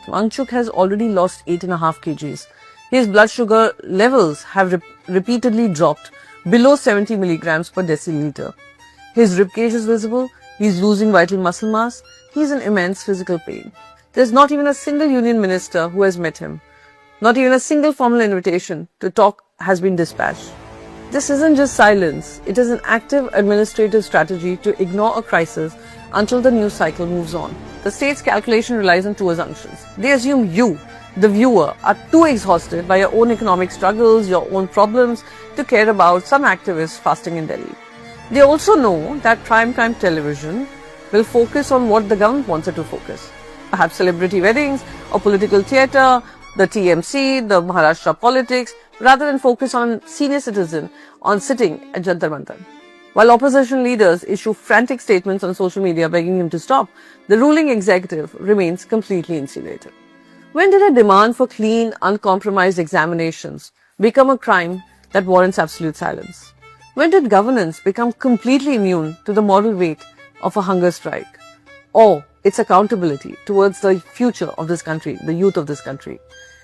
Wangchuk has already lost 8.5 kgs. His blood sugar levels have repeatedly dropped below 70 milligrams per deciliter. His ribcage is visible, he is losing vital muscle mass, he is in immense physical pain. There is not even a single union minister who has met him. Not even a single formal invitation to talk has been dispatched. This isn't just silence, it is an active administrative strategy to ignore a crisis until the news cycle moves on. The state's calculation relies on two assumptions. They assume you, the viewer, are too exhausted by your own economic struggles, your own problems, to care about some activist fasting in Delhi. They also know that prime-time television will focus on what the government wants it to focus. Perhaps celebrity weddings or political theatre, the TMC, the Maharashtra politics, rather than focus on senior citizen on sitting at Jantar Mantar. While opposition leaders issue frantic statements on social media begging him to stop, the ruling executive remains completely insulated. When did a demand for clean, uncompromised examinations become a crime that warrants absolute silence? When did governance become completely immune to the moral weight of a hunger strike or its accountability towards the future of this country, the youth of this country?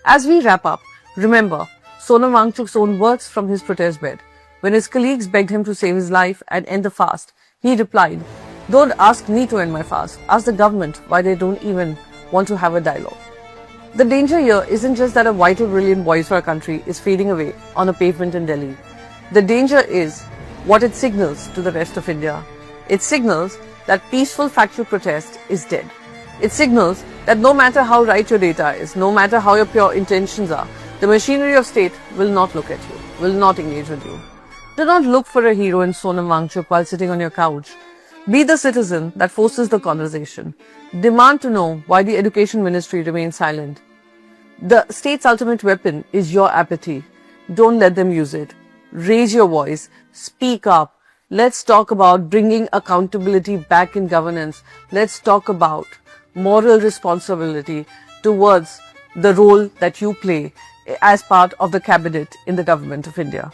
As we wrap up, remember Sonam Wangchuk's own words from his protest bed. When his colleagues begged him to save his life and end the fast, he replied, "Don't ask me to end my fast. Ask the government why they don't even want to have a dialogue." The danger here isn't just that a vital, brilliant voice for our country is fading away on a pavement in Delhi. The danger is what it signals to the rest of India. It signals that peaceful, factual protest is dead. It signals that no matter how right your data is, no matter how your pure intentions are, the machinery of state will not look at you, will not engage with you. Do not look for a hero in Sonam Wangchuk while sitting on your couch. Be the citizen that forces the conversation. Demand to know why the education ministry remains silent. The state's ultimate weapon is your apathy. Don't let them use it. Raise your voice. Speak up. Let's talk about bringing accountability back in governance. Let's talk about moral responsibility towards the role that you play as part of the cabinet in the government of India.